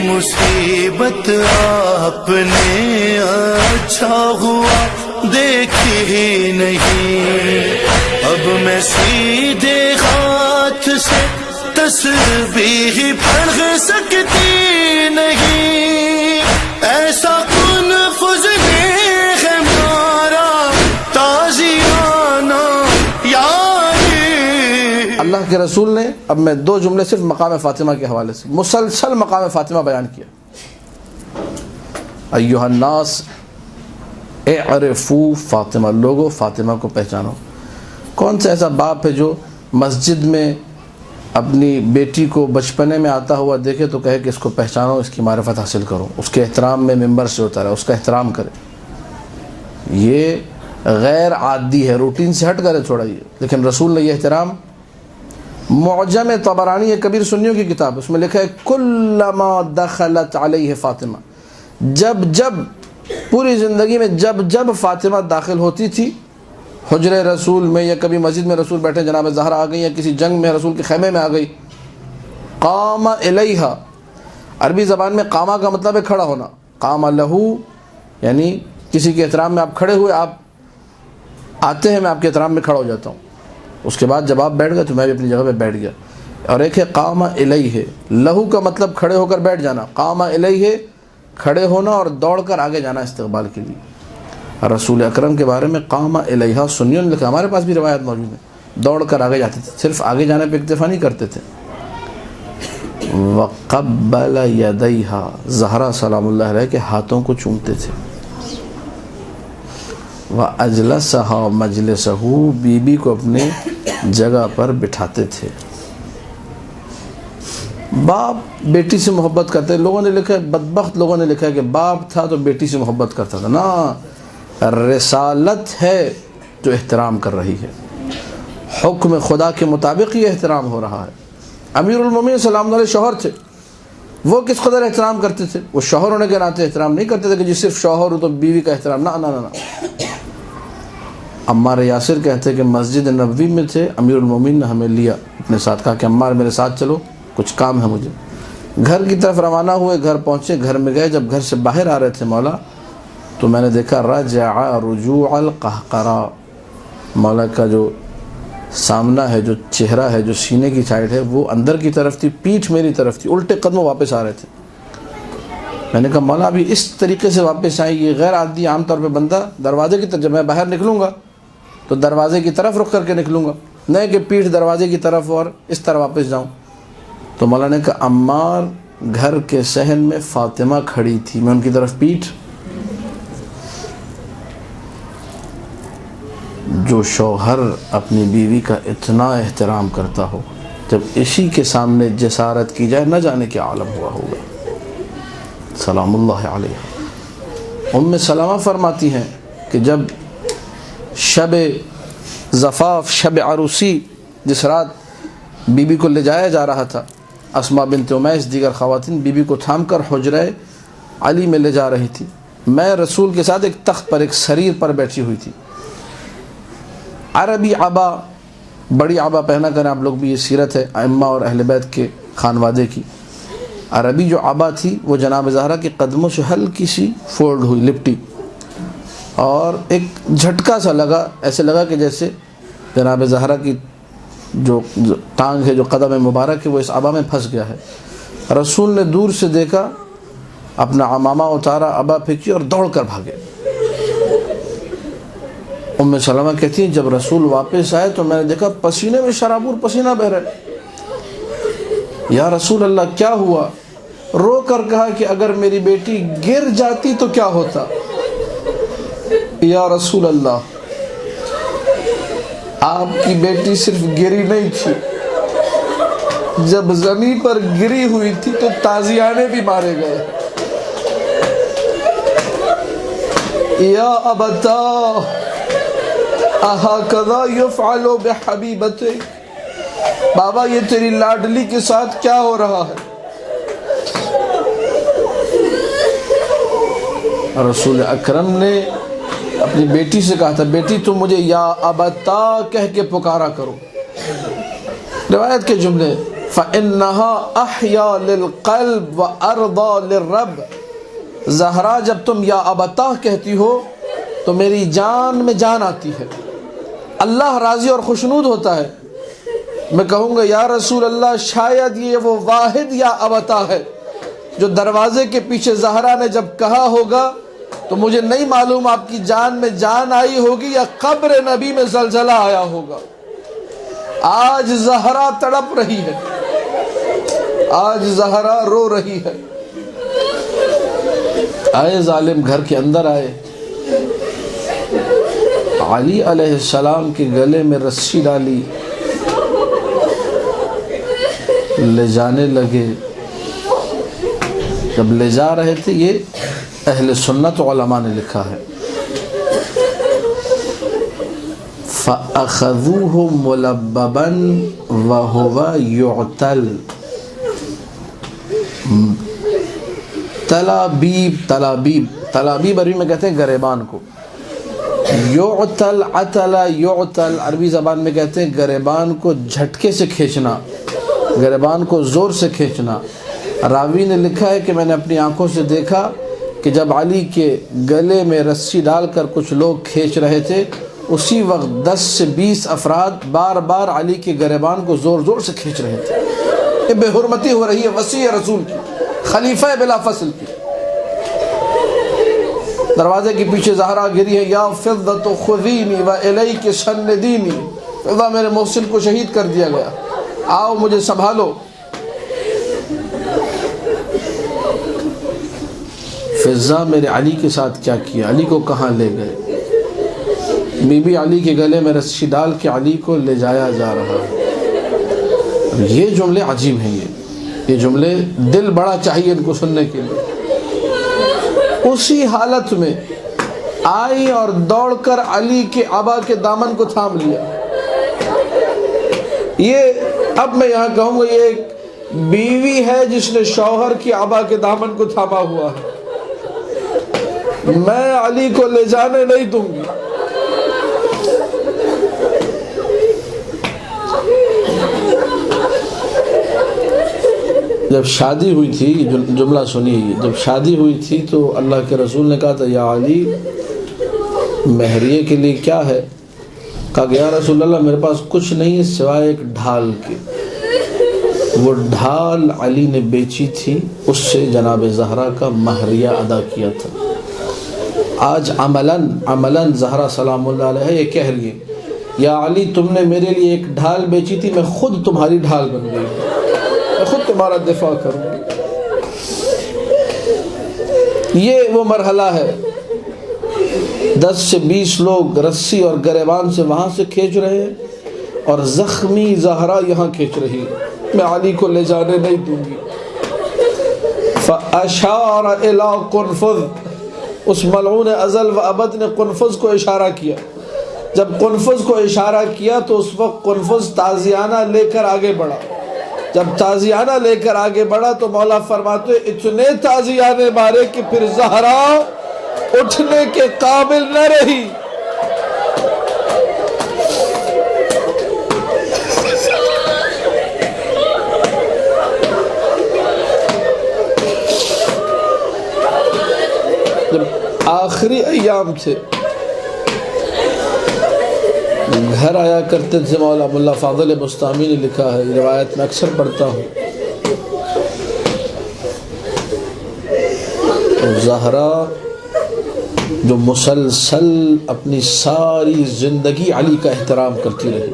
مصیبت آپ نے اچھا ہوا دیکھی ہی نہیں، اب میں سیدھے ہاتھ سے تسبیح پڑھ سکتی نہیں، ایسا کن فضلے ہے مارا تازیانہ یاری۔ اللہ کے رسول نے اب میں 2 جملے صرف مقام فاطمہ کے حوالے سے مسلسل مقام فاطمہ بیان کیا۔ ایھا الناس اعرفوا فاطمہ، لوگوں فاطمہ کو پہچانو۔ کون سا ایسا باپ ہے جو مسجد میں اپنی بیٹی کو بچپنے میں آتا ہوا دیکھے تو کہے کہ اس کو پہچانو، اس کی معرفت حاصل کرو، اس کے احترام میں ممبر سے اترے، اس کا احترام کرے؟ یہ غیر عادی ہے، روٹین سے ہٹ کرے تھوڑا یہ، لیکن رسول نے یہ احترام۔ معجم طبرانی یہ کبیر سنیوں کی کتاب، اس میں لکھا ہے کلما دخلت علیہ فاطمہ، جب پوری زندگی میں جب فاطمہ داخل ہوتی تھی حجرے رسول میں، یا کبھی مسجد میں رسول بیٹھے جناب الزھرا آ گئی، یا کسی جنگ میں رسول کے خیمے میں آ گئی، قام علیہا، عربی زبان میں قامہ کا مطلب ہے کھڑا ہونا، قام لہو یعنی کسی کے احترام میں آپ کھڑے ہوئے، آپ آتے ہیں میں آپ کے احترام میں کھڑا ہو جاتا ہوں، اس کے بعد جب آپ بیٹھ گئے تو میں بھی اپنی جگہ پہ بیٹھ گیا۔ اور ایک ہے قام علیہ، لہو کا مطلب کھڑے ہو کر بیٹھ جانا، قام علیہ کھڑے ہونا اور دوڑ کر آگے جانا استقبال کے لیے۔ رسول اکرم کے بارے میں قام علیہا سنیوں نے لکھا، ہمارے پاس بھی روایت موجود ہے، دوڑ کر آگے جاتے تھے، صرف آگے جانے پہ اکتفا نہیں کرتے تھے۔ وقبل یدیہا، زہرا سلام اللہ علیہ کے ہاتھوں کو چومتے تھے۔ واجلسہا مجلسہ، بی بی کو اپنے جگہ پر بٹھاتے تھے۔ باپ بیٹی سے محبت کرتے، لوگوں نے لکھا ہے، بدبخت لوگوں نے لکھا ہے کہ باپ تھا تو بیٹی سے محبت کرتا تھا، نا، رسالت ہے جو احترام کر رہی ہے، حکم خدا کے مطابق یہ احترام ہو رہا ہے۔ امیر المومنین سلام علیہ شوہر تھے، وہ کس قدر احترام کرتے تھے؟ وہ شوہر ہونے کے ناطے احترام نہیں کرتے تھے کہ جی صرف شوہر ہو تو بیوی کا احترام، نہ۔ عمار یاسر کہتے ہیں کہ مسجد نبوی میں تھے، امیر المومنین نے ہمیں لیا اپنے ساتھ، کہا کہ عمار میرے ساتھ چلو، کچھ کام ہے مجھے۔ گھر کی طرف روانہ ہوئے، گھر پہنچے، گھر میں گئے، جب گھر سے باہر آ رہے تھے مولا تو میں نے دیکھا رجع رجوع القہقرا، مولا کا جو سامنا ہے، جو چہرہ ہے، جو سینے کی سائڈ ہے، وہ اندر کی طرف تھی، پیٹھ میری طرف تھی، الٹے قدموں واپس آ رہے تھے۔ میں نے کہا مولا ابھی اس طریقے سے واپس آئیں، یہ غیر عادی، عام طور پہ بندہ دروازے کی طرف، جب میں باہر نکلوں گا تو دروازے کی طرف رخ کر کے نکلوں گا، نہیں کہ پیٹھ دروازے کی طرف اور اس طرح واپس جاؤں۔ تو مولا نے کہا عمار گھر کے صحن میں فاطمہ کھڑی تھی، میں ان کی طرف پیٹھ۔ جو شوہر اپنی بیوی کا اتنا احترام کرتا ہو، جب اسی کے سامنے جسارت کی جائے، نہ جانے کیا عالم ہوا ہوگا۔ سلام اللہ علیہا۔ ام سلمہ فرماتی ہیں کہ جب شب زفاف، شب عروسی، جس رات بی بی کو لے جایا جا رہا تھا، اسماء بنت امیس دیگر خواتین بی بی کو تھام کر حجرہ علی میں لے جا رہی تھی، میں رسول کے ساتھ ایک تخت پر، ایک سریر پر بیٹھی ہوئی تھی۔ عربی عبا، بڑی عبا پہنا کریں، آپ لوگ بھی، یہ سیرت ہے ائمہ اور اہل بیت کے خانوادے کی۔ عربی جو عبا تھی وہ جناب زہرا کے قدموں سے ہلکی سی فولڈ ہوئی، لپٹی، اور ایک جھٹکا سا لگا، ایسے لگا کہ جیسے جناب زہرا کی جو ٹانگ ہے، جو قدم مبارک ہے، وہ اس عبا میں پھنس گیا ہے۔ رسول نے دور سے دیکھا، اپنا عمامہ اتارا، عبا پھینکی اور دوڑ کر بھاگے۔ ام سلمہ کہتی ہیں جب رسول واپس آئے تو میں نے دیکھا پسینے میں شرابور پسینہ بہ رہے۔ یا رسول اللہ کیا ہوا؟ رو کر کہا کہ اگر میری بیٹی گر جاتی تو کیا ہوتا؟ یا رسول اللہ، آپ کی بیٹی صرف گری نہیں تھی، جب زمین پر گری ہوئی تھی تو تازیانے بھی مارے گئے۔ یا ابتا اہکذا یفعل بحبیبتک، بابا یہ تیری لاڈلی کے ساتھ کیا ہو رہا ہے؟ رسول اکرم نے اپنی بیٹی سے کہا تھا بیٹی تم مجھے یا ابتا کہہ کے پکارا کرو۔ روایت کے جملے فَإِنَّهَا أَحْيَا لِلْقَلْبِ وَأَرْضَى لِلرَّبِّ، زہرا جب تم یا ابتاہ کہتی ہو تو میری جان میں جان آتی ہے، اللہ راضی اور خوشنود ہوتا ہے۔ میں کہوں گا یا رسول اللہ شاید یہ وہ واحد یا ابتاہ ہے جو دروازے کے پیچھے زہرا نے جب کہا ہوگا تو مجھے نہیں معلوم آپ کی جان میں جان آئی ہوگی یا قبر نبی میں زلزلہ آیا ہوگا۔ آج زہرا تڑپ رہی ہے، آج زہرا رو رہی ہے۔ آئے ظالم گھر کے اندر آئے، علی علیہ السلام کے گلے میں رسی ڈالی، لے جانے لگے۔ جب لے جا رہے تھے، یہ اہل سنت علماء نے لکھا ہے، فَأَخَذُوهُ مُلَبَّبًا وَهُوَ يُعْتَلْ۔ تلابیب عربی میں کہتے ہیں گریبان کو، یعتل عتل یعتل عربی زبان میں کہتے ہیں گریبان کو جھٹکے سے کھینچنا، گریبان کو زور سے کھینچنا۔ راوی نے لکھا ہے کہ میں نے اپنی آنکھوں سے دیکھا کہ جب علی کے گلے میں رسی ڈال کر کچھ لوگ کھینچ رہے تھے، اسی وقت 10 سے 20 افراد بار بار علی کے گریبان کو زور زور سے کھینچ رہے تھے۔ یہ بے حرمتی ہو رہی ہے وصی رسول کی، خلیفہ بلا فصل کی۔ دروازے کے پیچھے زہرا گری ہے، یا فضۃ خذینی و الیک سندینی، فضہ میرے محسن کو شہید کر دیا گیا، آؤ مجھے سنبھالو۔ فضہ میرے علی کے ساتھ کیا کیا، علی کو کہاں لے گئے؟ بی بی علی کے گلے میں رسی ڈال کے علی کو لے جایا جا رہا ہے۔ یہ جملے عجیب ہیں، یہ جملے دل بڑا چاہیے ان کو سننے کے لیے۔ اسی حالت میں آئی اور دوڑ کر علی کے عبا کے دامن کو تھام لیا۔ یہ اب میں یہاں کہوں گا یہ ایک بیوی ہے جس نے شوہر کی عبا کے دامن کو تھاما ہوا ہے۔ میں علی کو لے جانے نہیں دوں گی۔ جب شادی ہوئی تھی، جملہ سنیے، جب شادی ہوئی تھی تو اللہ کے رسول نے کہا تھا یا علی مہریے کے لیے کیا ہے؟ کہا کہ یا رسول اللہ میرے پاس کچھ نہیں ہے سوائے ایک ڈھال کے۔ وہ ڈھال علی نے بیچی تھی، اس سے جناب زہرا کا مہریہ ادا کیا تھا۔ آج عملاً زہرا سلام اللہ علیہ یہ کہہ رہی ہے یا علی تم نے میرے لیے ایک ڈھال بیچی تھی، میں خود تمہاری ڈھال بن گئی، میں خود تمہارا دفاع کروں گی۔ یہ وہ مرحلہ ہے، 10 سے 20 لوگ رسی اور گریبان سے وہاں سے کھینچ رہے ہیں اور زخمی زہرا یہاں کھینچ رہی ہے، میں علی کو لے جانے نہیں دوں گی۔ فَأَشَارَ إِلَىٰ قُنْفُذ، اس ملعون ازل و ابد نے قنفذ کو اشارہ کیا۔ جب قنفذ کو اشارہ کیا تو اس وقت قنفذ تازیانہ لے کر آگے بڑھا۔ جب تازیانہ لے کر آگے بڑھا تو مولا فرماتے اتنے تازیانے مارے کہ پھر زہرا اٹھنے کے قابل نہ رہی۔ جب آخری ایام تھے، گھر آیا کرتے تھے مولا ملا فاضل بستامی نے لکھا ہے، یہ روایت میں اکثر پڑھتا ہوں، زہرا جو مسلسل اپنی ساری زندگی علی کا احترام کرتی رہی،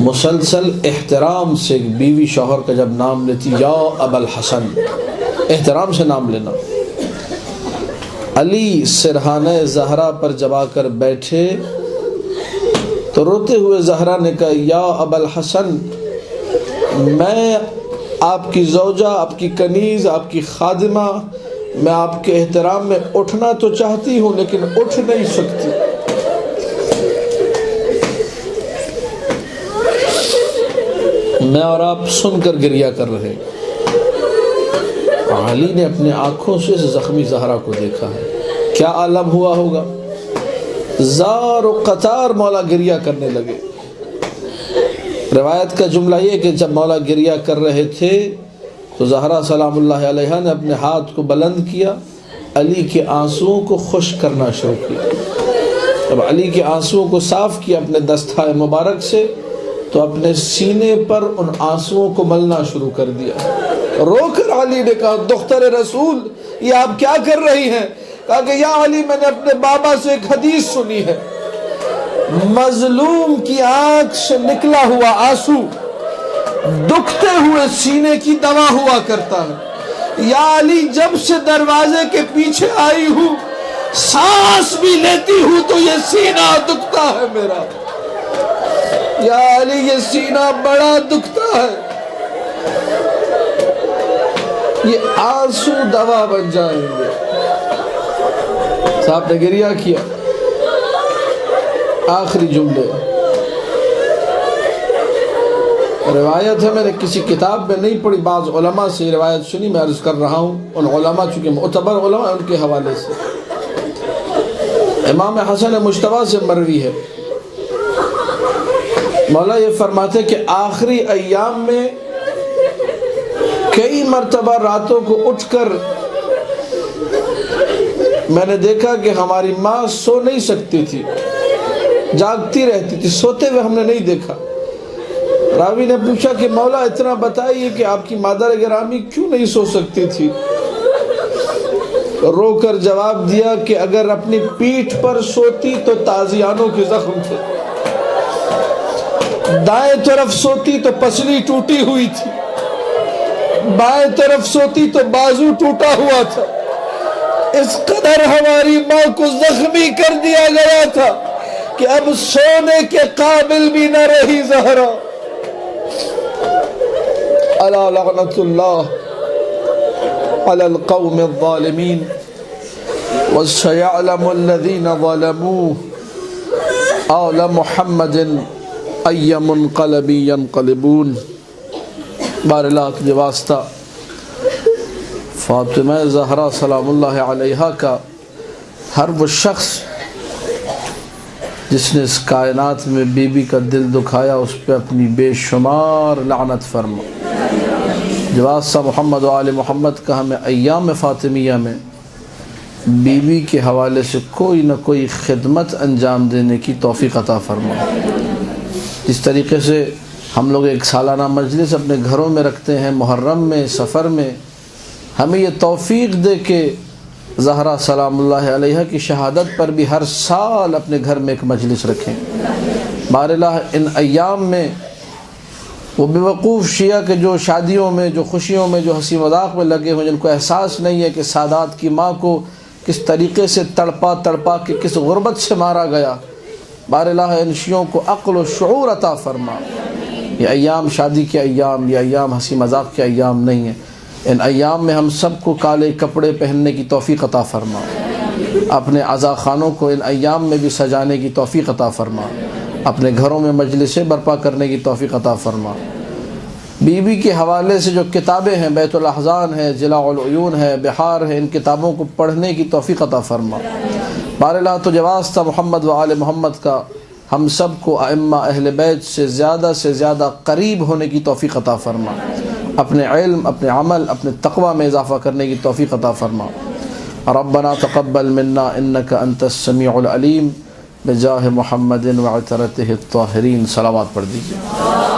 مسلسل احترام سے بیوی شوہر کا جب نام لیتی یا ابا الحسن، احترام سے نام لینا۔ علی سرحانہ زہرا پر جب آ کر بیٹھے تو روتے ہوئے زہرا نے کہا یا ابا الحسن میں آپ کی زوجہ، آپ کی کنیز، آپ کی خادمہ، میں آپ کے احترام میں اٹھنا تو چاہتی ہوں لیکن اٹھ نہیں سکتی۔ میں اور آپ سن کر گریہ کر رہے۔ علی نے اپنے آنکھوں سے زخمی زہرا کو دیکھا ہے، کیا عالم ہوا ہوگا۔ زار و قطار مولا گریہ کرنے لگے۔ روایت کا جملہ یہ کہ جب مولا گریہ کر رہے تھے تو زہرا سلام اللہ علیہا نے اپنے ہاتھ کو بلند کیا، علی کے آنسوؤں کو خشک کرنا شروع کیا۔ جب علی کے آنسوؤں کو صاف کیا اپنے دستہائے مبارک سے تو اپنے سینے پر ان آنسوؤں کو ملنا شروع کر دیا۔ رو کر علی نے کہا دختر رسول یہ آپ کیا کر رہی ہیں؟ کہا کہ یا علی میں نے اپنے بابا سے ایک حدیث سنی ہے، مظلوم کی آنکھ سے نکلا ہوا آنسو دکھتے ہوئے سینے کی دوا ہوا کرتا ہے۔ یا علی جب سے دروازے کے پیچھے آئی ہوں سانس بھی لیتی ہوں تو یہ سینہ دکھتا ہے میرا، یا علی یہ سینہ بڑا دکھتا ہے۔ یہ آنسو دوا بن جائیں گے۔ صاحب نے گریہ کیا۔ آخری جملے روایت ہے، میں نے کسی کتاب میں نہیں پڑھی، بعض علماء سے روایت سنی، میں عرض کر رہا ہوں ان علماء چونکہ معتبر علماء ان کے حوالے سے۔ امام حسن مجتبیٰ سے مروی ہے، مولا یہ فرماتے کہ آخری ایام میں کئی مرتبہ راتوں کو اٹھ کر میں نے دیکھا کہ ہماری ماں سو نہیں سکتی تھی، جاگتی رہتی تھی، سوتے ہوئے ہم نے نہیں دیکھا۔ راوی نے پوچھا کہ مولا اتنا بتائیے کہ آپ کی مادر گرامی کیوں نہیں سو سکتی تھی؟ رو کر جواب دیا کہ اگر اپنی پیٹھ پر سوتی تو تازیانوں کے زخم تھے، دائیں طرف سوتی تو پسلی ٹوٹی ہوئی تھی، بائیں طرف سوتی تو بازو ٹوٹا ہوا تھا، اس قدر ہماری ماں کو زخمی کر دیا گیا تھا کہ اب سونے کے قابل بھی نہ رہی زہرا۔ الا لعنت اللہ علی القوم الظالمین وسيعلم الذين ظلموا آل محمد ای منقلب ینقلبون۔ بار اللہ کے واسطہ فاطمہ الزھرا سلام اللہ علیہا کا ہر وہ شخص جس نے اس کائنات میں بی بی کا دل دکھایا اس پہ اپنی بے شمار لعنت فرما۔ جواسطہ محمد و آل محمد کا ہمیں ایام فاطمیہ میں بی بی کے حوالے سے کوئی نہ کوئی خدمت انجام دینے کی توفیق عطا فرما۔ جس طریقے سے ہم لوگ ایک سالانہ مجلس اپنے گھروں میں رکھتے ہیں، محرم میں، سفر میں، ہمیں یہ توفیق دے کہ زہرا سلام اللہ علیہا کی شہادت پر بھی ہر سال اپنے گھر میں ایک مجلس رکھیں۔ بار اللہ ان ایام میں وہ بے وقوف شیعہ کے جو شادیوں میں، جو خوشیوں میں، جو ہنسی مذاق میں لگے ہوئے، جن کو احساس نہیں ہے کہ سادات کی ماں کو کس طریقے سے تڑپا تڑپا کے کس غربت سے مارا گیا، بار اللہ ان شیعوں کو عقل و شعور عطا فرما۔ یہ ایام شادی کے ایام، یہ ایام ہنسی مذاق کے ایام نہیں ہیں۔ ان ایام میں ہم سب کو کالے کپڑے پہننے کی توفیق عطا فرما، اپنے عزا خانوں کو ان ایام میں بھی سجانے کی توفیق عطا فرما، اپنے گھروں میں مجلسیں برپا کرنے کی توفیق عطا فرما۔ بی بی کے حوالے سے جو کتابیں ہیں، بیت الاحزان ہے، ضلع العیون ہے، بہار ہے، ان کتابوں کو پڑھنے کی توفیق عطا فرما۔ بار اللہ تو جواسطہ محمد و آل محمد کا ہم سب کو ائمہ اہل بیت سے زیادہ قریب ہونے کی توفیق عطا فرما، اپنے علم، اپنے عمل، اپنے تقوی میں اضافہ کرنے کی توفیق عطا فرما۔ ربنا تقبل منا انک انت السمیع العلیم بجاہ محمد وعطرتہ الطاہرین۔ صلوات پڑھ دیجیے۔